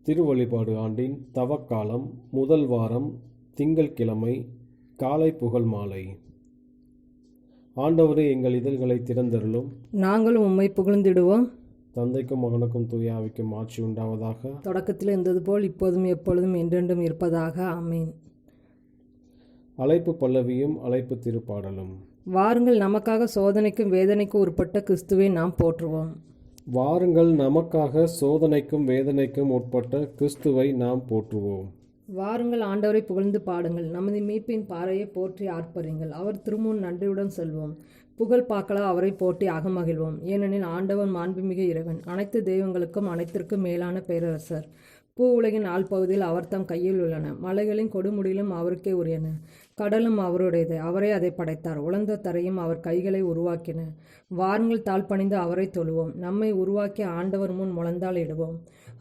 திருவழிபாடு ஆண்டின் தவக்காலம் முதல் வாரம் திங்கள்கிழமை காலை புகழ் மாலை. ஆண்டவரே, எங்கள் இதழ்களை திறந்தருளும், நாங்களும் உம்மை புகழ்ந்திடுவோம். தந்தைக்கும் மகனுக்கும் தூய ஆவிக்கும் ஆட்சி உண்டாவதாக. தொடக்கத்தில் இருந்தது போல் இப்போதும் எப்பொழுதும் என்றென்றும் இருப்பதாக. ஆமீன். அழைப்பு பல்லவியும் அழைப்பு திருப்பாடலும். வாருங்கள், நமக்காக சோதனைக்கும் வேதனைக்கும் உட்பட்ட கிறிஸ்துவை நாம் போற்றுவோம். வாருங்கள், நமக்காக சோதனைக்கும் வேதனைக்கும் உட்பட்ட கிறிஸ்துவை நாம் போற்றுவோம். வாருங்கள், ஆண்டவரை புகழ்ந்து பாடுங்கள். நமது மீட்பின் பாறையை போற்றி ஆர்ப்பரிங்கள். அவர் திருமுன் நன்றியுடன் செல்வோம். புகழ் பாக்களா அவரை போற்றி அகமகிழ்வோம். ஏனெனில் ஆண்டவன் மாண்புமிகு இறைவன், அனைத்து தெய்வங்களுக்கும் அனைத்திற்கும் மேலான பேரரசர். பூ உலகின் ஆழ்பகுதியில் அவர் தம் கையில் உள்ளன. மலைகளின் கொடுமுடியிலும் அவருக்கே உரியன. கடலும் அவருடையது, அவரே அதை படைத்தார். உலர்ந்த தரையும் அவர் கைகளை உருவாக்கின. வாருங்கள், தாழ்பணிந்து அவரை தொழுவோம். நம்மை உருவாக்கிய ஆண்டவர் முன் முழந்தால் இடுவோம்.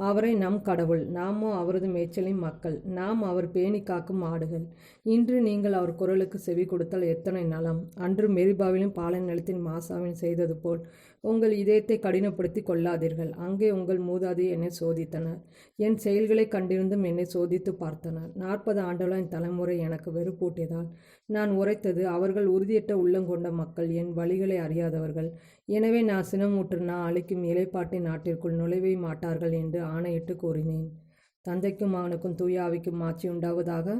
அவரை நம் கடவுள், நாமோ அவரது மேய்ச்சலின் மக்கள். நாம் அவர் பேணி காக்கும் ஆடுகள். இன்று நீங்கள் அவர் குரலுக்கு செவி கொடுத்தால் எத்தனை நலம். அன்று மெரிபாவிலும் பாலை நிலத்தின் மாசாவின் செய்தது போல் உங்கள் இதயத்தை கடினப்படுத்தி கொள்ளாதீர்கள். அங்கே உங்கள் மூதாதி என்னை சோதித்தனர். என் செயல்களை கண்டிருந்தும் என்னை சோதித்து பார்த்தனர். 40 ஆண்டுகளாக என் தலைமுறை எனக்கு வெறுப்பூட்டியதால் நான் உரைத்தது, அவர்கள் உறுதியற்ற உள்ளங்கொண்ட மக்கள், என் வழிகளை அறியாதவர்கள். எனவே நான் சினமூற்று நான் அளிக்கும் இலைப்பாட்டின் நாட்டிற்குள் நுழைவே மாட்டார்கள் என்று ஆணையிட்டு கூறினேன். தந்தைக்கும் மகனுக்கும் தூய ஆவிக்கும் ஆட்சி உண்டாவதாக.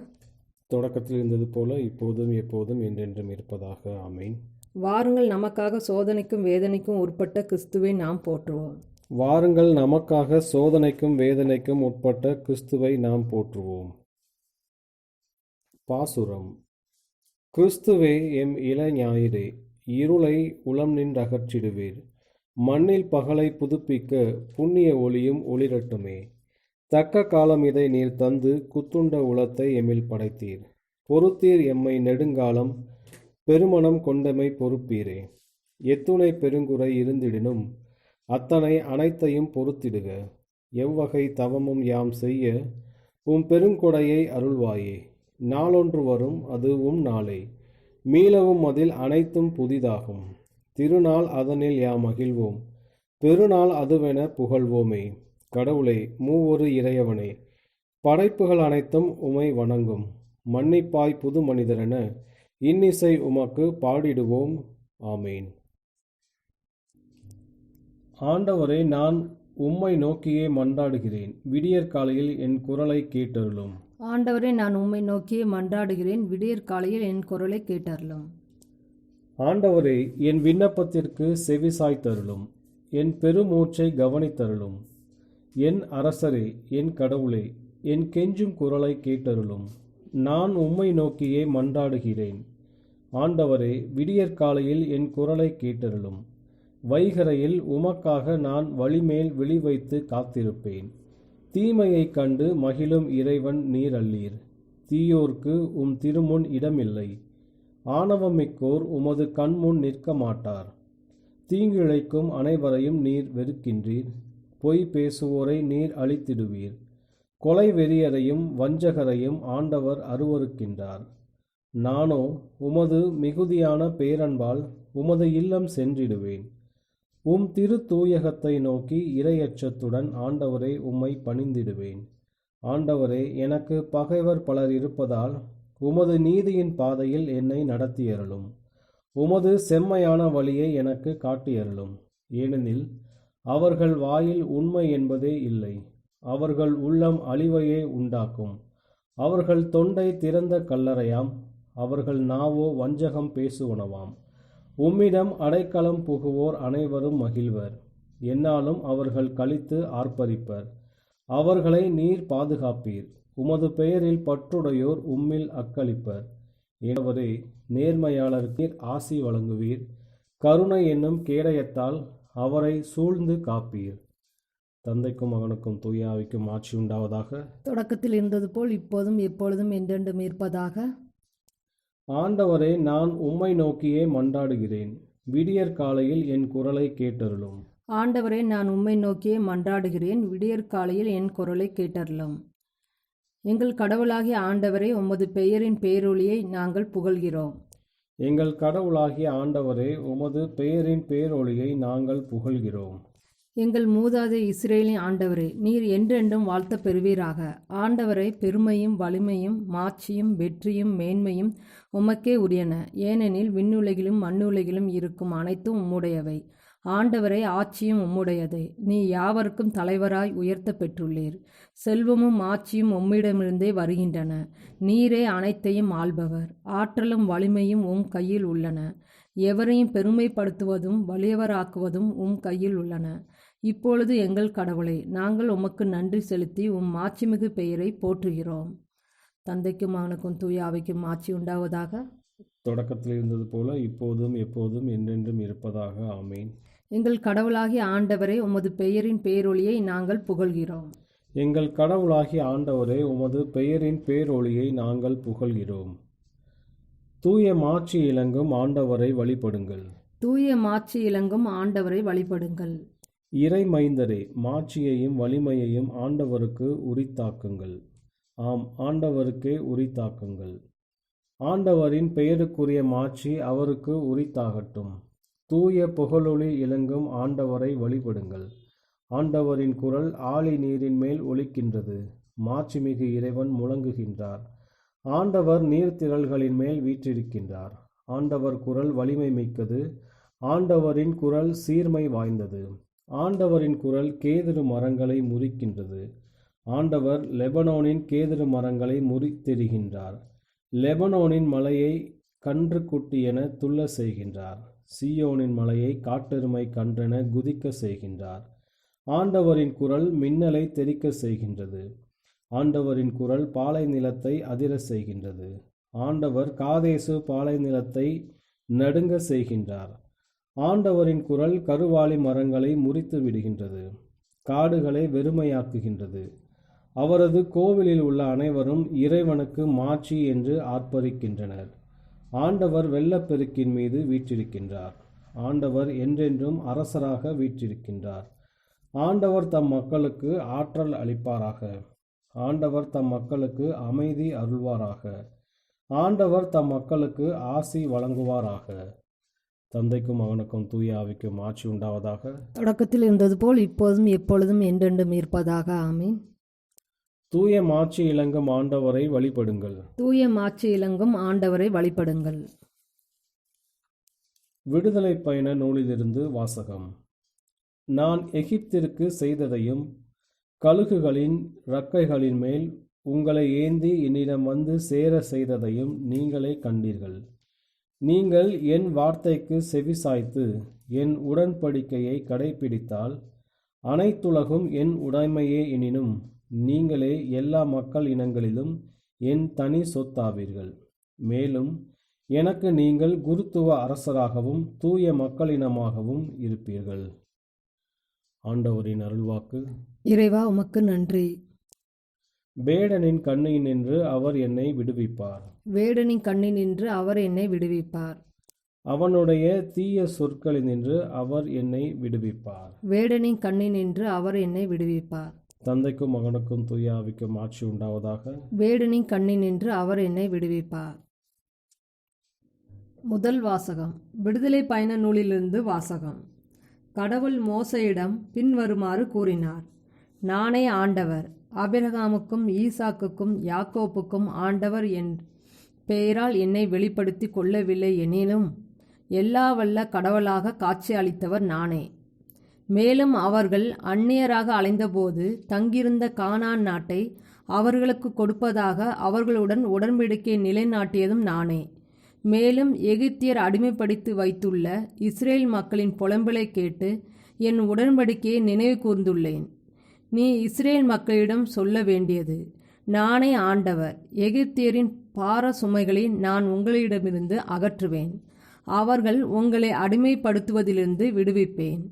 தொடக்கத்தில் இருந்தது போல இப்போதும் எப்போதும் என்றென்றும் இருப்பதாக. ஆமீன். வாருங்கள், நமக்காக சோதனைக்கும் வேதனைக்கும் உட்பட்ட கிறிஸ்துவை நாம் போற்றுவோம். வாருங்கள், நமக்காக சோதனைக்கும் வேதனைக்கும் உட்பட்ட கிறிஸ்துவை நாம் போற்றுவோம். பாசுரம். கிறிஸ்துவே எம் இள ஞாயிறே, இருளை உளம் நின்றகற்றிடுவீர். மண்ணில் பகலை புதுப்பிக்க புண்ணிய ஒளியும் ஒளிரட்டுமே. தக்க காலம் இதை நீர் தந்து குத்துண்ட உளத்தை எம்மில் படைத்தீர். பொறுத்தீர் எம்மை நெடுங்காலம், பெருமணம் கொண்டமை பொறுப்பீரே. எத்துணை பெருங்குறை இருந்திடினும் அத்தனை அனைத்தையும் பொறுத்திடுக. எவ்வகை தவமும் யாம் செய்ய உம் பெருங்கொடையை அருள்வாயே. நாளொன்று வரும், அது உம் நாளே. மீளவும் அதில் அனைத்தும் புதிதாகும். திருநாள் அதனில் யாம் மகிழ்வோம். பெருநாள் அதுவென புகழ்வோமே. கடவுளே, மூவொரு இறையவனே, படைப்புகள் அனைத்தும் உமை வணங்கும். மன்னிப்பாய் புது மனிதரென இன்னிசை உமக்கு பாடிடுவோம். ஆமேன். ஆண்டவரே, நான் உம்மை நோக்கியே மன்றாடுகிறேன். விடியற் காலையில் என் குரலை கேட்டருளும். ஆண்டவரே, நான் உம்மை நோக்கியே மன்றாடுகிறேன். விடியற் காலையில் என் குரலை கேட்டருளும். ஆண்டவரே, என் விண்ணப்பத்திற்கு செவிசாய்த்தருளும். என் பெருமூச்சை கவனித்தருளும். என் அரசரே, என் கடவுளே, என் கெஞ்சும் குரலை கேட்டருளும். நான் உம்மை நோக்கியே மன்றாடுகிறேன். ஆண்டவரே, விடியற் காலையில் என் குரலை கேட்டருளும். வைகரையில் உமக்காக நான் வழிமேல் விழி வைத்து காத்திருப்பேன். தீமையைக் கண்டு மகிழும் இறைவன் நீர் அல்லீர். தீயோர்க்கு உம் திருமுன் இடமில்லை. ஆணவமிக்கோர் உமது கண்முன் நிற்க மாட்டார். தீங்கிழைக்கும் அனைவரையும் நீர் வெறுக்கின்றீர். பொய் பேசுவோரை நீர் அழித்திடுவீர். கொலை வெறியரையும் வஞ்சகரையும் ஆண்டவர் அருவருக்கின்றார். நானோ உமது மிகுதியான பேரன்பால் உமது இல்லம் சென்றிடுவேன். உம் திரு தூயகத்தை நோக்கி இறையச்சத்துடன் ஆண்டவரே உம்மை பணிந்திடுவேன். ஆண்டவரே, எனக்கு பகைவர் பலர் இருப்பதால் உமது நீதியின் பாதையில் என்னை நடத்தியருளும். உமது செம்மையான வழியை எனக்கு காட்டியருளும். ஏனெனில் அவர்கள் வாயில் உண்மை என்பதே இல்லை. அவர்கள் உள்ளம் அழிவையே உண்டாக்கும். அவர்கள் தொண்டை திறந்த கல்லறையாம். அவர்கள் நாவோ வஞ்சகம் பேசுவனவாம். உம்மிடம் அடைக்கலம் புகுவோர் அனைவரும் மகிழ்வர். என்னாலும் அவர்கள் களித்து ஆர்ப்பரிப்பர். அவர்களை நீர் பாதுகாப்பீர். உமது பெயரில் பற்றுடையோர் உம்மில் அக்களிப்பர். எனவே நேர்மையாளருக்கு ஆசி வழங்குவீர். கருணை என்னும் கேடயத்தால் அவரை சூழ்ந்து காப்பீர். தந்தைக்கும் மகனுக்கும் தூய ஆவிக்கும் ஆட்சி உண்டாவதாக. தொடக்கத்தில் இருந்தது போல் இப்போதும் எப்பொழுதும் என்றென்றும் இருப்பதாக. ஆண்டவரே, நான் உம்மை நோக்கியே மன்றாடுகிறேன். விடியற் காலையில் என் குரலை கேட்டருளும். ஆண்டவரே, நான் உம்மை நோக்கியே மன்றாடுகிறேன். விடியற் காலையில் என் குரலை கேட்டருளும். எங்கள் கடவுளாகிய ஆண்டவரே, உமது பெயரின் பேரொளியை நாங்கள் புகழ்கிறோம். எங்கள் கடவுளாகிய ஆண்டவரே, உமது பெயரின் பேரொளியை நாங்கள் புகழ்கிறோம். எங்கள் மூதாதை இஸ்ரேலின் ஆண்டவரே, நீர் என்றென்றும் வாழ்த்தப் பெறுவீராக. ஆண்டவரை, பெருமையும் வலிமையும் மாட்சியும் வெற்றியும் மேன்மையும் உமக்கே உரியன. ஏனெனில் விண்ணுலகிலும் மண்ணுலகிலும் இருக்கும் அனைத்தும் உம்முடையவை. ஆண்டவரை, ஆட்சியும் உம்முடையதே. நீ யாவருக்கும் தலைவராய் உயர்த்த பெற்றுள்ளீர். செல்வமும் ஆட்சியும் உம்மிடமிருந்தே வருகின்றன. நீரே அனைத்தையும் ஆள்பவர். ஆற்றலும் வலிமையும் உம் கையில் உள்ளன. எவரையும் பெருமைப்படுத்துவதும் வலியவராக்குவதும் உம் கையில் உள்ளன. இப்பொழுது எங்கள் கடவுளே, நாங்கள் உமக்கு நன்றி செலுத்தி உம் மாட்சிமிகு பெயரை போற்றுகிறோம். தந்தைக்கும் மகனுக்கும் தூய ஆவிக்கும் மாட்சி உண்டாவதாக. தொடக்கத்தில் இருந்தது போல இப்போதும் எப்போதும் என்றென்றும் இருப்பதாக. ஆமீன். எங்கள் கடவுளாகிய ஆண்டவரே, உமது பெயரின் பேரொளியை நாங்கள் புகழ்கிறோம். எங்கள் கடவுளாகிய ஆண்டவரே, உமது பெயரின் பேரொளியை நாங்கள் புகழ்கிறோம். தூய மாட்சி இலங்கும் ஆண்டவரை வழிபடுங்கள். தூய மாட்சி இலங்கும் ஆண்டவரை வழிபடுங்கள். இறை மைந்தரே, மாட்சியையும் வலிமையையும் ஆண்டவருக்கு உரித்தாக்குங்கள். ஆம், ஆண்டவருக்கே உரித்தாக்குங்கள். ஆண்டவரின் பெயருக்குரிய மாட்சி அவருக்கு உரித்தாகட்டும். தூய புகழொளி இலங்கும் ஆண்டவரை வழிபடுங்கள். ஆண்டவரின் குரல் ஆழி நீரின் மேல் ஒலிக்கின்றது. மாட்சிமிகு இறைவன் முழங்குகின்றார். ஆண்டவர் நீர்த்திரள்களின் மேல் வீற்றிருக்கின்றார். ஆண்டவர் குரல் வலிமை மிக்கது. ஆண்டவரின் குரல் சீர்மை வாய்ந்தது. ஆண்டவரின் குரல் கேதுரு மரங்களை முறிக்கின்றது. ஆண்டவர் லெபனோனின் கேதுரு மரங்களை முறித்தெறிகின்றார். லெபனோனின் மலையை கன்று குட்டி என துள்ள செய்கின்றார். சீயோனின் மலையை காட்டெருமை கன்றென குதிக்க செய்கின்றார். ஆண்டவரின் குரல் மின்னலை தெறிக்க செய்கின்றது. ஆண்டவரின் குரல் பாலை நிலத்தை அதிர செய்கின்றது. ஆண்டவர் காதேசு பாலை நிலத்தை நடுங்க செய்கின்றார். ஆண்டவரின் குரல் கருவாலி மரங்களை முறித்து விடுகின்றது. காடுகளை வெறுமையாக்குகின்றது. அவரது கோவிலில் உள்ள அனைவரும் இறைவனுக்கு மாட்சி என்று ஆர்ப்பரிக்கின்றனர். ஆண்டவர் வெள்ளப்பெருக்கின் மீது வீற்றிருக்கின்றார். ஆண்டவர் என்றென்றும் அரசராக வீற்றிருக்கின்றார். ஆண்டவர் தம் மக்களுக்கு ஆற்றல் அளிப்பாராக. ஆண்டவர் தம் மக்களுக்கு அமைதி அருள்வாராக. ஆண்டவர் தம் மக்களுக்கு ஆசி வழங்குவாராக. தந்தைக்கும் மகனுக்கும் தூய ஆவிக்கும் ஆட்சி உண்டாவதாக. தொடக்கத்தில் இருந்தது போல் இப்போதும் எப்பொழுதும் என்றென்றும் இருப்பதாக. ஆமீன். தூய மாட்சி இலங்கும் ஆண்டவரை வழிபடுங்கள். தூய மாட்சி இலங்கும் ஆண்டவரை வழிபடுங்கள். விடுதலை பயண நூலிலிருந்து வாசகம். நான் எகிப்திற்கு செய்ததையும் கழுகுகளின் இறக்கைகளின் மேல் உங்களை ஏந்தி என்னிடம் வந்து சேர செய்ததையும் நீங்களே கண்டீர்கள். நீங்கள் என் வார்த்தைக்கு செவிசாய்த்து என் உடன்படிக்கையை கடைப்பிடித்தால் அனைத்துலகும் என் உடைமையே எனினும் நீங்களே எல்லா மக்கள் இனங்களிலும் என் தனி சொத்தாவீர்கள். மேலும் எனக்கு நீங்கள் குருத்துவ அரசராகவும் தூய மக்களினமாகவும் இருப்பீர்கள். ஆண்டவரின் அருள்வாக்கு. இறைவா, உமக்கு நன்றி. வேடனின் கண்ணினின்று அவர் என்னை விடுவிப்பார். வேடனின் கண்ணினின்று அவர் என்னை விடுவிப்பார். அவனுடைய தீய சொற்களினின்று அவர் என்னை விடுவிப்பார். வேடனின் கண்ணினின்று அவர் என்னை விடுவிப்பார். தந்தைக்கும் மகனுக்கும் தூய ஆவிக்கும் ஆட்சி உண்டாவதாக. வேடனின் கண்ணினின்று அவர் என்னை விடுவிப்பார். முதல் வாசகம். விடுதலை பயண நூலிலிருந்து வாசகம். கடவுள் மோசேயிடம் பின்வருமாறு கூறினார். நானே ஆண்டவர். ஆபிரகாமுக்கும் ஈசாக்குக்கும் யாக்கோப்புக்கும் ஆண்டவர் என் பெயரால் என்னை வெளிப்படுத்தி கொள்ளவில்லை எனினும் எல்லா வல்ல கடவுளாக காட்சி அளித்தவர் நானே. மேலும் அவர்கள் அந்நியராக அலைந்தபோது தங்கியிருந்த கானான் நாட்டை அவர்களுக்கு கொடுப்பதாக அவர்களுடன் உடன்படிக்கை நிலைநாட்டியதும் நானே. மேலும் எகிப்தியர் அடிமைப்படுத்தி வைத்துள்ள இஸ்ரேல் மக்களின் புலம்பலை கேட்டு என் உடன்படிக்கையை நினைவு கூர்ந்துள்ளேன். நீ இஸ்ரேல் மக்களிடம் சொல்ல வேண்டியது, நானே ஆண்டவர். எகிப்தியரின் பார சுமைகளை நான் உங்களிடமிருந்து அகற்றுவேன். அவர்கள் உங்களை அடிமைப்படுத்துவதிலிருந்து விடுவிப்பேன்.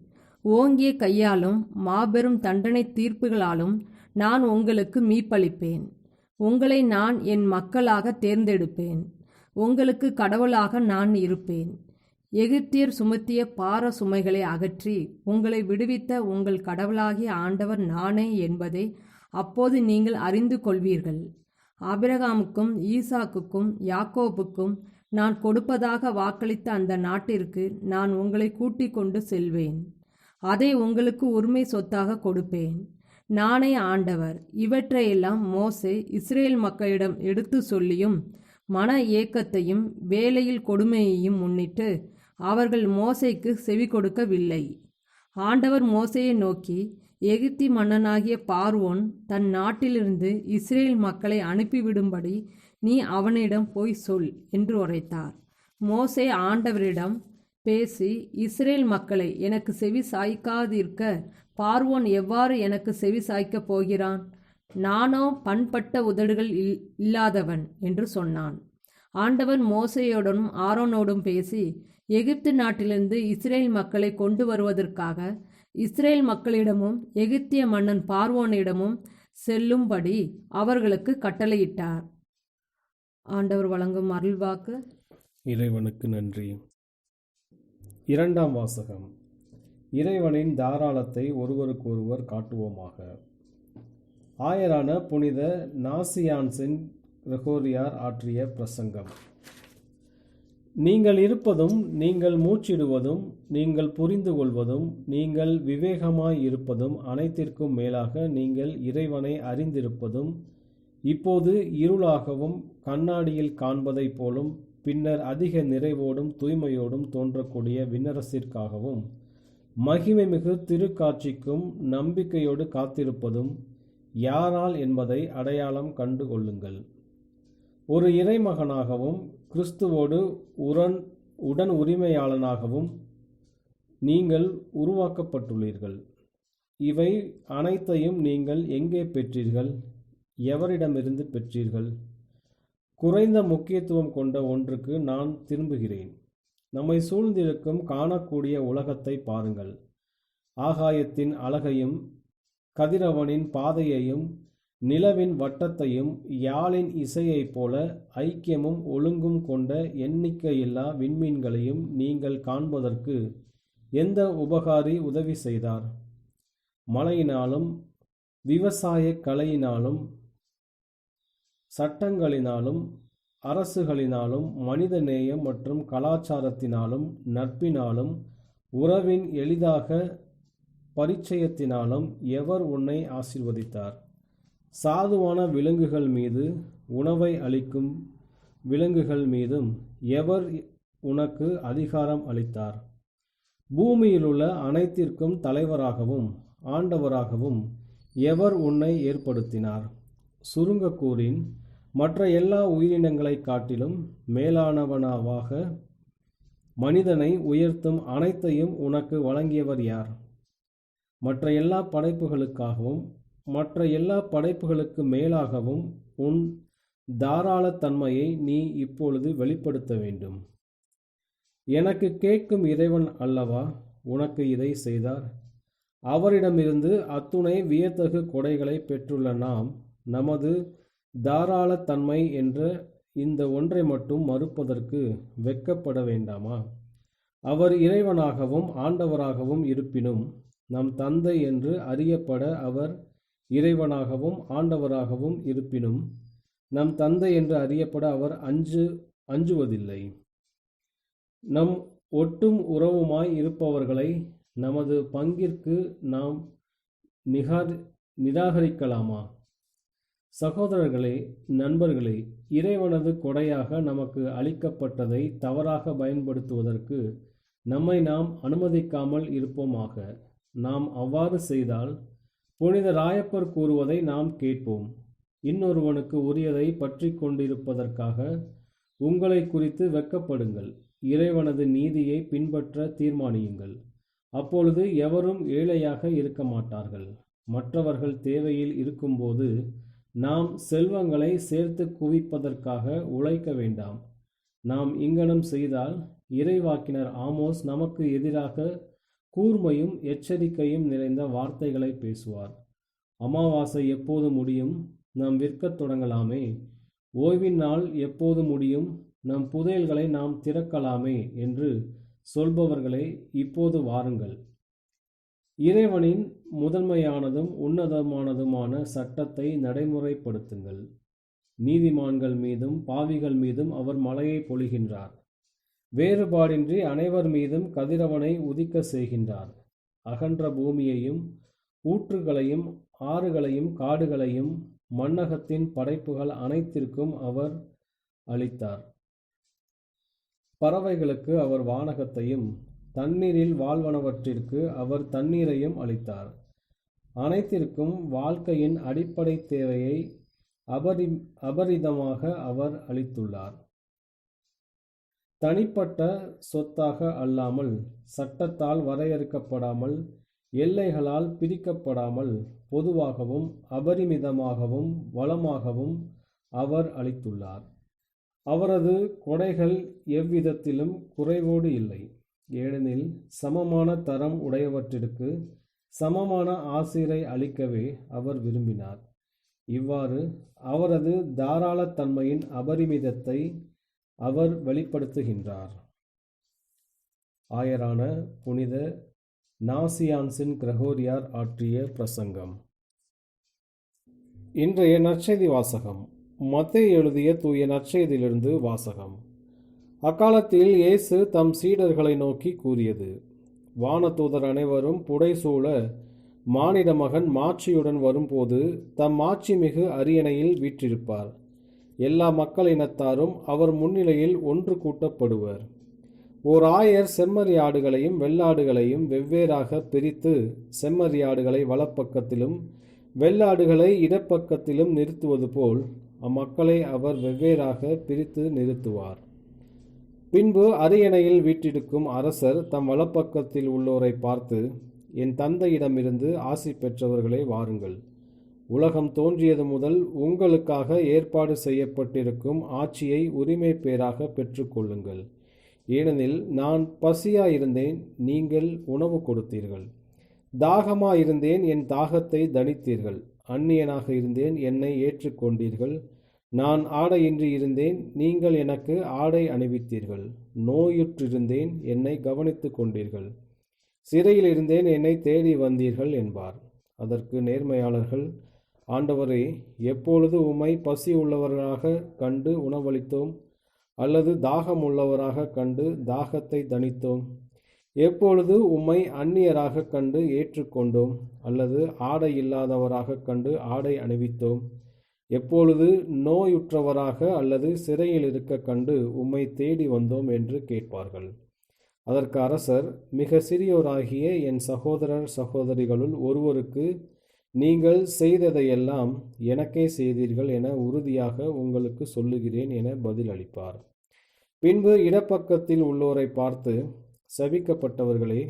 ஓங்கிய கையாலும் மாபெரும் தண்டனை தீர்ப்புகளாலும் நான் உங்களுக்கு மீட்பளிப்பேன். உங்களை நான் என் மக்களாக தேர்ந்தெடுப்பேன். உங்களுக்கு கடவுளாக நான் இருப்பேன். எகிப்தியர் சுமத்திய பார சுமைகளை அகற்றி உங்களை விடுவித்த உங்கள் கடவுளாகிய ஆண்டவர் நானே என்பதை அப்போது நீங்கள் அறிந்து கொள்வீர்கள். ஆபிரகாமுக்கும் ஈசாக்குக்கும் யாக்கோபுக்கும் நான் கொடுப்பதாக வாக்களித்த அந்த நாட்டிற்கு நான் உங்களை கூட்டிக் கொண்டு செல்வேன். அதை உங்களுக்கு உரிமை சொத்தாக கொடுப்பேன். நானே ஆண்டவர். இவற்றையெல்லாம் மோசே இஸ்ரேல் மக்களிடம் எடுத்து சொல்லியும் மன ஏக்கத்தையும் வேலையில் கொடுமையையும் முன்னிட்டு அவர்கள் மோசேக்கு செவி கொடுக்கவில்லை. ஆண்டவர் மோசேயை நோக்கி, எகிப்தி மன்னனாகிய பார்வோன் தன் நாட்டிலிருந்து இஸ்ரேல் மக்களை அனுப்பிவிடும்படி நீ அவனிடம் போய் சொல் என்று உரைத்தார். மோசே ஆண்டவரிடம் பேசி, இஸ்ரேல் மக்களை எனக்கு செவி சாய்க்காதிருக்க பார்வோன் எவ்வாறு எனக்கு செவி சாய்க்கப் போகிறான்? நானோ பண்பட்ட உதடுகள் இல்லாதவன் என்று சொன்னான். ஆண்டவர் மோசேயோடும் ஆரோனோடும் பேசி, எகிப்து நாட்டிலிருந்து இஸ்ரேல் மக்களை கொண்டு வருவதற்காக இஸ்ரேல் மக்களிடமும் எகிப்திய மன்னன் பார்வோனிடமும் செல்லும்படி அவர்களுக்கு கட்டளையிட்டார். ஆண்டவர் வழங்கும் அருள்வாக்கு. இறைவனுக்கு நன்றி. இரண்டாம் வாசகம். இறைவனின் தாராளத்தை ஒருவருக்கொருவர் காட்டுவோமாக. ஆயரான புனித நாசியான்சின் கிரகோரியார் ஆற்றிய பிரசங்கம். நீங்கள் இருப்பதும் நீங்கள் மூச்சிடுவதும் நீங்கள் புரிந்து கொள்வதும் நீங்கள் விவேகமாய் இருப்பதும் அனைத்திற்கும் மேலாக நீங்கள் இறைவனை அறிந்திருப்பதும் இப்போது இருளாகவும் கண்ணாடியில் காண்பதைப் போலும் பின்னர் அதிக நிறைவோடும் தூய்மையோடும் தோன்றக்கூடிய விண்ணரசிற்காகவும் மகிமைமிகு திருக்காட்சிக்கும் நம்பிக்கையோடு காத்திருப்பதும் யாரால் என்பதை அடையாளம் கண்டு கொள்ளுங்கள். ஒரு இறைமகனாகவும் கிறிஸ்துவோடு உடன் உரிமையாளனாகவும் நீங்கள் உருவாக்கப்பட்டுள்ளீர்கள். இவை அனைத்தையும் நீங்கள் எங்கே பெற்றீர்கள்? எவரிடமிருந்து பெற்றீர்கள்? குறைந்த முக்கியத்துவம் கொண்ட ஒன்றுக்கு நான் திரும்புகிறேன். நம்மை சூழ்ந்திருக்கும் காணக்கூடிய உலகத்தை பாருங்கள். ஆகாயத்தின் அழகையும் கதிரவனின் பாதையையும் நிலவின் வட்டத்தையும் யாழின் இசையைப் போல ஐக்கியமும் ஒழுங்கும் கொண்ட எண்ணிக்கையில்லா விண்மீன்களையும் நீங்கள் காண்பதற்கு எந்த உபகாரி உதவி செய்தார்? மழையினாலும் விவசாய கலையினாலும் சட்டங்களினாலும் அரசுகளினாலும் மனித நேயம் மற்றும் கலாச்சாரத்தினாலும் நட்பினாலும் உறவின் எளிதாக பரிச்சயத்தினாலும் எவர் உன்னை ஆசீர்வதித்தார்? சாதுவான விலங்குகள் மீது உணவை அளிக்கும் விலங்குகள் மீதும் எவர் உனக்கு அதிகாரம் அளித்தார்? பூமியிலுள்ள அனைத்திற்கும் தலைவராகவும் ஆண்டவராகவும் எவர் உன்னை ஏற்படுத்தினார்? சுருங்க கூறின், மற்ற எல்லா உயிரினங்களைக் காட்டிலும் மேலானவனாவாக மனிதனை உயர்த்தும் அனைத்தையும் உனக்கு வழங்கியவர் யார்? மற்ற எல்லா படைப்புகளுக்காகவும் மற்ற எல்லா படைப்புகளுக்கு மேலாகவும் உன் தாராளத்தன்மையை நீ இப்பொழுது வெளிப்படுத்த வேண்டும். எனக்கு கேட்கும் இறைவன் அல்லவா உனக்கு இதை செய்தார்? அவரிடமிருந்து அத்துணை வியத்தகு கொடைகளை பெற்றுள்ள நாம் நமது தாராளத்தன்மை என்ற இந்த ஒன்றை மட்டும் மறுப்பதற்கு வெட்கப்பட வேண்டாமா? அவர் இறைவனாகவும் ஆண்டவராகவும் இருப்பினும் நம் தந்தை என்று அறியப்பட அவர் இறைவனாகவும் ஆண்டவராகவும் இருப்பினும் நம் தந்தை என்று அறியப்பட அவர் அஞ்சுவதில்லை. நம் ஒட்டும் உறவுமாய் இருப்பவர்களை நமது பங்கிற்கு நாம் நிராகரிக்கலாமா? சகோதரர்களே, நண்பர்களே, இறைவனது கொடையாக நமக்கு அளிக்கப்பட்டதை தவறாக பயன்படுத்துவதற்கு நம்மை நாம் அனுமதிக்காமல் இருப்போமாக. நாம் அவ்வாறு செய்தால் புனித ராயப்பர் கூறுவதை நாம் கேட்போம். இன்னொருவனுக்கு உரியதை பற்றி கொண்டிருப்பதற்காக உங்களை குறித்து வெட்கப்படுங்கள். இறைவனது நீதியை பின்பற்ற தீர்மானியுங்கள். அப்பொழுது எவரும் ஏழையாக இருக்க மாட்டார்கள். மற்றவர்கள் தேவையில் இருக்கும்போது நாம் செல்வங்களை சேர்த்து குவிப்பதற்காக உழைக்க வேண்டாம். நாம் இங்கனம் செய்தால் இறைவாக்கினர் ஆமோஸ் நமக்கு எதிராக கூர்மையும் எச்சரிக்கையும் நிறைந்த வார்த்தைகளை பேசுவார். அமாவாசை எப்போது முடியும்? நாம் விற்கத் தொடங்கலாமே. ஓய்வின் நாள் எப்போது முடியும்? நம் புதையல்களை நாம் திறக்கலாமே என்று சொல்பவர்களே, இப்போது வாருங்கள். இறைவனின் முதன்மையானதும் உன்னதமானதுமான சட்டத்தை நடைமுறைப்படுத்துங்கள். நீதிமான்கள் மீதும் பாவிகள் மீதும் அவர் மழையை பொழிகின்றார். வேறுபாடின்றி அனைவர் மீதும் கதிரவனை உதிக்க செய்கின்றார். அகன்ற பூமியையும் ஊற்றுகளையும் ஆறுகளையும் காடுகளையும் மண்ணகத்தின் படைப்புகள் அனைத்திற்கும் அவர் அளித்தார். பறவைகளுக்கு அவர் வானகத்தையும் தண்ணீரில் வாழ்வனவற்றிற்கு அவர் தண்ணீரையும் அளித்தார். அனைத்திற்கும் வாழ்க்கையின் அடிப்படை தேவையை அபரிதமாக அவர் அளித்துள்ளார். தனிப்பட்ட சொத்தாக அல்லாமல், சட்டத்தால் வரையறுக்கப்படாமல், எல்லைகளால் பிரிக்கப்படாமல், பொதுவாகவும் அபரிமிதமாகவும் வளமாகவும் அவர் அளித்துள்ளார். அவரது கொடைகள் எவ்விதத்திலும் குறைவோடு இல்லை. ஏனெனில் சமமான தரம் உடையவற்றிற்கு சமமான ஆசீரை அளிக்கவே அவர் விரும்பினார். இவ்வாறு அவரது தாராளத்தன்மையின் அபரிமிதத்தை அவர் வெளிப்படுத்துகின்றார். ஆயரான புனித நாசியான்சின் கிரகோரியார் ஆற்றிய பிரசங்கம். இன்றைய நற்செய்தி வாசகம். மத்தேயு எழுதிய தூய நற்செய்தியிலிருந்து வாசகம். அக்காலத்தில் இயேசு தம் சீடர்களை நோக்கி கூறியது: வானதூதர் அனைவரும் புடைசூழ மானிட மகன் மாட்சியுடன் வரும்போது தம் மாட்சிமிகு அரியணையில் வீற்றிருப்பார். எல்லா மக்களினத்தாரும் அவர் முன்னிலையில் ஒன்று கூட்டப்படுவர். ஓர் ஆயர் செம்மறியாடுகளையும் வெள்ளாடுகளையும் வெவ்வேறாக பிரித்து செம்மறியாடுகளை வலப்பக்கத்திலும் வெள்ளாடுகளை இடப்பக்கத்திலும் நிறுத்துவது போல் அம்மக்களை அவர் வெவ்வேறாக பிரித்து நிறுத்துவார். பின்பு அரியணையில் வீற்றிருக்கும் அரசர் தம் வலப்பக்கத்தில் உள்ளோரை பார்த்து, என் தந்தையிடமிருந்து ஆசி பெற்றவர்களே, வாருங்கள். உலகம் தோன்றியது முதல் உங்களுக்காக ஏற்பாடு செய்யப்பட்டிருக்கும் ஆட்சியை உரிமை பேராக பெற்றுக்கொள்ளுங்கள். ஏனெனில் நான் பசியாயிருந்தேன், நீங்கள் உணவு கொடுத்தீர்கள். தாகமாயிருந்தேன், என் தாகத்தை தணித்தீர்கள். அந்நியனாக இருந்தேன், என்னை ஏற்றுக்கொண்டீர்கள். நான் ஆடையின்றி இருந்தேன், நீங்கள் எனக்கு ஆடை அணிவித்தீர்கள். நோயுற்றிருந்தேன், என்னை கவனித்து கொண்டீர்கள். சிறையில் இருந்தேன், என்னை தேடி வந்தீர்கள் என்பார். அதற்கு நேர்மையாளர்கள், ஆண்டவரே, எப்பொழுது உம்மை பசி உள்ளவராக கண்டு உணவளித்தோம்? அல்லது தாகம் உள்ளவராக கண்டு தாகத்தை தணித்தோம்? எப்பொழுது உம்மை அந்நியராக கண்டு ஏற்றுக்கொண்டோம்? அல்லது ஆடை இல்லாதவராக கண்டு ஆடை அணிவித்தோம்? எப்பொழுது நோயுற்றவராக அல்லது சிறையில் இருக்க கண்டு உம்மை தேடி வந்தோம் என்று கேட்பார்கள். அதற்கு அரசர், மிக சிறியோராகிய என் சகோதரர் சகோதரிகளுள் ஒருவருக்கு நீங்கள் செய்ததையெல்லாம் எனக்கே செய்தீர்கள் என உறுதியாக உங்களுக்கு சொல்லுகிறேன் என பதில் அளிப்பார். பின்பு இடப்பக்கத்தில் உள்ளோரை பார்த்து, சபிக்கப்பட்டவர்களே,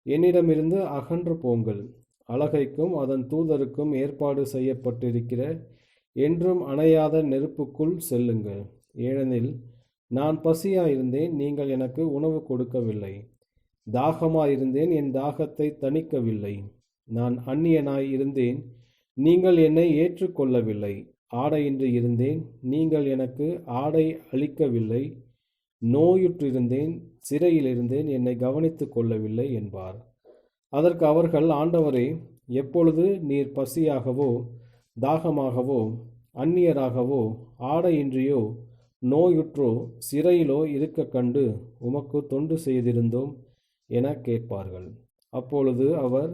என்னிடமிருந்து அகன்று போங்கள். அலகைக்கும் அதன் தூதருக்கும் ஏற்பாடு செய்யப்பட்டிருக்கிற என்றும் அணையாத நெருப்புக்குள் செல்லுங்கள். ஏனெனில் நான் பசியாயிருந்தேன், நீங்கள் எனக்கு உணவு கொடுக்கவில்லை. தாகமாயிருந்தேன், என் தாகத்தை தணிக்கவில்லை. நான் அந்நியனாய் இருந்தேன், நீங்கள் என்னை ஏற்றுக்கொள்ளவில்லை. ஆடையின்றி இருந்தேன், நீங்கள் எனக்கு ஆடை அளிக்கவில்லை. நோயுற்றிருந்தேன், சிறையில் இருந்தேன், என்னை கவனித்து கொள்ளவில்லை என்பார். அதற்கு அவர்கள், ஆண்டவரே, எப்பொழுது நீர் பசியாகவோ தாகமாகவோ அந்நியராகவோ ஆடையின்றியோ நோயுற்றோ சிறையிலோ இருக்க கண்டு உமக்கு தொண்டு செய்திருந்தோம் என கேட்பார்கள். அப்பொழுது அவர்,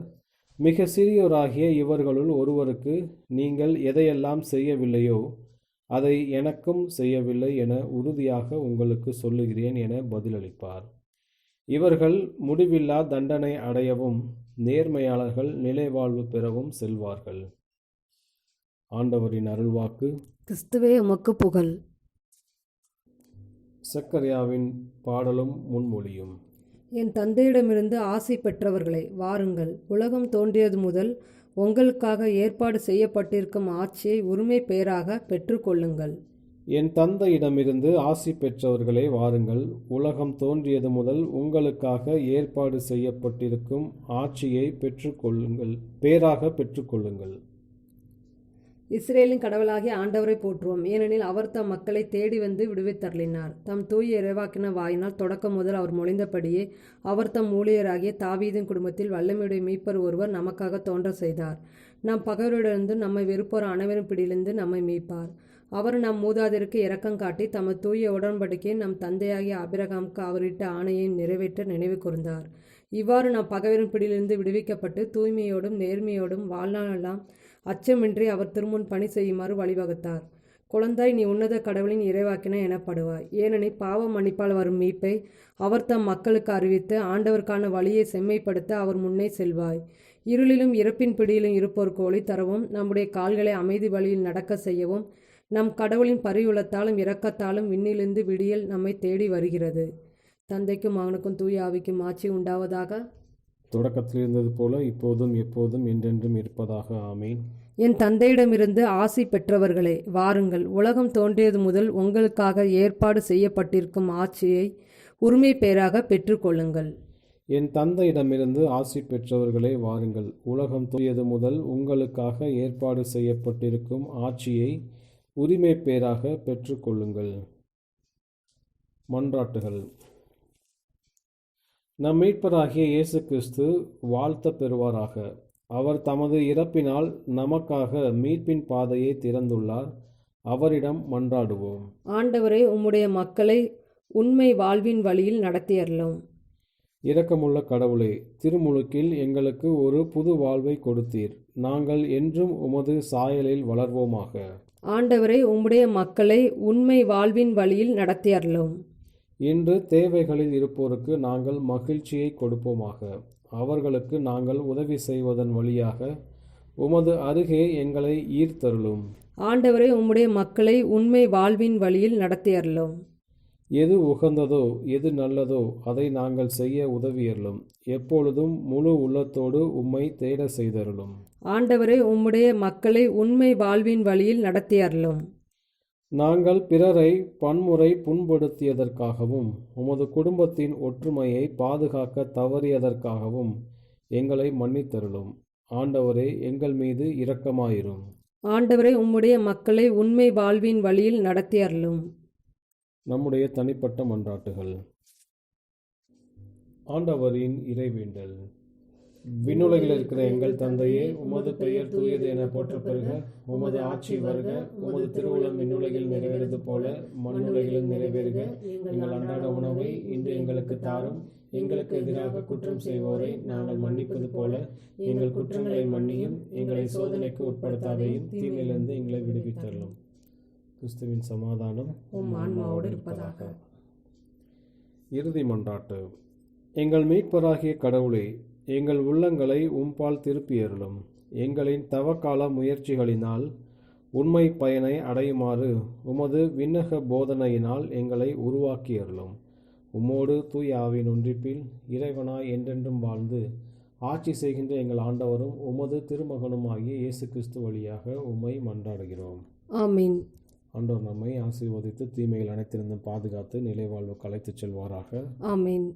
மிக சிறியோராகிய இவர்களுள் ஒருவருக்கு நீங்கள் எதையெல்லாம் செய்யவில்லையோ அதை எனக்கும் செய்யவில்லை என உறுதியாக உங்களுக்கு சொல்லுகிறேன் என பதிலளிப்பார். இவர்கள் முடிவில்லா தண்டனை அடையவும் நேர்மையாளர்கள் நிலைவாழ்வு பெறவும் செல்வார்கள். ஆண்டவரின் அருள்வாக்கு. கிறிஸ்துவே உமக்கு புகழ். சக்கரியாவின் பாடலும் முன்மொழியும். என் தந்தையிடமிருந்து ஆசி பெற்றவர்களே, வாருங்கள். உலகம் தோன்றியது முதல் உங்களுக்காக ஏற்பாடு செய்யப்பட்டிருக்கும் ஆட்சியை உரிமை பெயராக பெற்றுக்கொள்ளுங்கள். என் தந்தையிடமிருந்து ஆசி பெற்றவர்களே, வாருங்கள். உலகம் தோன்றியது முதல் உங்களுக்காக ஏற்பாடு செய்யப்பட்டிருக்கும் ஆட்சியை பெற்றுக்கொள்ளுங்கள், பேராக பெற்றுக்கொள்ளுங்கள். இஸ்ரேலின் கடவுளாகிய ஆண்டவரை போற்றுவோம். ஏனெனில் அவர் தம் மக்களை தேடி வந்து விடுவித்தருளினார். தம் தூய இறைவாக்கின வாயினால் தொடக்கம் முதல் அவர் மொழிந்தபடியே அவர் தம் ஊழியராகிய தாவீதின் குடும்பத்தில் வல்லமையுடைய மீட்பர் ஒருவர் நமக்காக தோன்ற செய்தார். நம் பகைவரிடமிருந்து நம்மை வெறுப்போர் அனைவரும் பிடியிலிருந்து நம்மை மீட்பார். அவர் நம் மூதாதையருக்கு இரக்கம் காட்டி தமது தூய உடன்படிக்கையை நம் தந்தையாகிய ஆபிரகாமுக்கு அவரிட்ட ஆணையை நிறைவேற்ற நினைவு கூர்ந்தார். இவ்வாறு நாம் பகைவரின் பிடியிலிருந்து விடுவிக்கப்பட்டு தூய்மையோடும் நேர்மையோடும் வாழ்நாளெல்லாம் அச்சமின்றி அவர் திருமுன் பணி செய்யுமாறு வழிவகுத்தார். குழந்தாய், நீ உன்னத கடவுளின் இறைவாக்கினர் எனப்படுவாய். ஏனெனில் பாவ மன்னிப்பால் வரும் மீட்பை அவர் தம் மக்களுக்கு அறிவித்து ஆண்டவருக்கான வழியை செம்மைப்படுத்த அவர் முன்னே செல்வாய். இருளிலும் இறப்பின் பிடியிலும் இருப்போருக்கு ஒளி தரவும், நம்முடைய கால்களை அமைதி வழியில் நடக்க செய்யவும், நம் கடவுளின் பரிவுள்ளத்தாலும் இரக்கத்தாலும் விண்ணிலிருந்து விடியல் நம்மை தேடி வருகிறது. தந்தைக்கும் மகனுக்கும் தூய ஆவிக்கும் ஆட்சி உண்டாவதாக. தொடக்கத்தில் இருந்தது போல இப்போதும் எப்போதும் என்றென்றும் இருப்பதாக. ஆமீன். என் தந்தையிடமிருந்து ஆசி பெற்றவர்களே, வாருங்கள். உலகம் தோன்றியது முதல் உங்களுக்காக ஏற்பாடு செய்யப்பட்டிருக்கும் ஆட்சியை உரிமை பேராக பெற்றுக்கொள்ளுங்கள். என் தந்தையிடமிருந்து ஆசி பெற்றவர்களே, வாருங்கள். உலகம் தோன்றியது முதல் உங்களுக்காக ஏற்பாடு செய்யப்பட்டிருக்கும் ஆட்சியை உரிமை பேராக பெற்றுக்கொள்ளுங்கள். மன்றாட்டுகள். நம் மீட்பராகிய இயேசு கிறிஸ்து வாழ்த்த பெறுவாராக. அவர் தமது இறப்பினால் நமக்காக மீட்பின் பாதையை திறந்துள்ளார். அவரிடம் மன்றாடுவோம். ஆண்டவரே, உம்முடைய மக்களை உண்மை வாழ்வின் வழியில் நடத்தியருளும். இரக்கமுள்ள கடவுளே, திருமுழுக்கில் எங்களுக்கு ஒரு புது வாழ்வை கொடுத்தீர். நாங்கள் என்றும் உமது சாயலில் வளர்வோமாக. ஆண்டவரே, உம்முடைய மக்களை உண்மை வாழ்வின் வழியில் நடத்தியருளும். இன்று தேவைகளில் இருப்போருக்கு நாங்கள் மகிழ்ச்சியை கொடுப்போமாக. அவர்களுக்கு நாங்கள் உதவி செய்வதன் வழியாக உமது அருகே எங்களை ஈர்த்தருளும். ஆண்டவரே, உம்முடைய மக்களை உண்மை வாழ்வின் வழியில் நடத்தியருளும். எது உகந்ததோ எது நல்லதோ அதை நாங்கள் செய்ய உதவியருளும். எப்பொழுதும் முழு உள்ளத்தோடு உம்மை தேட செய்தருளும். ஆண்டவரே, உம்முடைய மக்களை உண்மை வாழ்வின் வழியில் நடத்தியருளும். நாங்கள் பிறரை பன்முறை புண்படுத்தியதற்காகவும் உமது குடும்பத்தின் ஒற்றுமையை பாதுகாக்க தவறியதற்காகவும் எங்களை மன்னித்தருளும். ஆண்டவரே, எங்கள் மீது இரக்கமாயிரும். ஆண்டவரே, உம்முடைய மக்களை உண்மை வாழ்வின் வழியில் நடத்தியருளும். நம்முடைய தனிப்பட்ட மன்றாட்டுகள். ஆண்டவரின் இறைவேண்டல். விண்ணுலகில் இருக்கிற எங்கள் தந்தையே, உமது பெயர் தூயது என போற்றப் பெறுக. உமது ஆட்சி வருக. உமது திருவுளம் விண்ணுலகில் நிறைவேறுவது போல மண்ணுலகிலும் நிறைவேறுக. எங்கள் அன்றாட உணவை இன்று எங்களுக்கு தாரும். எங்களுக்கு எதிராக குற்றம் செய்வோரை நாங்கள் மன்னிப்பது போல எங்கள் குற்றங்களை மன்னியும். எங்களை சோதனைக்கு உட்படுத்தாதையும் தீமையிலிருந்து எங்களை விடுவித்தருளும். கிறிஸ்துவின் சமாதானம் உம் ஆன்மாவோடு இருப்பதாக. இறுதி மன்றாட்டு. எங்கள் மீட்பராகிய கடவுளே, எங்கள் உள்ளங்களை உம்பால் திருப்பியருளும். எங்களின் தவக்கால முயற்சிகளினால் உண்மை பயனை அடையுமாறு உமது விண்ணக போதனையினால் எங்களை உருவாக்கியருளும். உம்மோடு தூய ஆவியின் ஒன்றிப்பில் இறைவனாய் என்றென்றும் வாழ்ந்து ஆட்சி செய்கின்ற எங்கள் ஆண்டவரும் உமது திருமகனுமாகிய இயேசு கிறிஸ்து வழியாக உம்மை மன்றாடுகிறோம். ஆமீன். ஆண்டவர் நம்மை ஆசீர்வதித்து தீமைகள் அனைத்திருந்தும் பாதுகாத்து நிலை வாழ்வுக்கு அழைத்துச் செல்வாராக. ஆமீன்.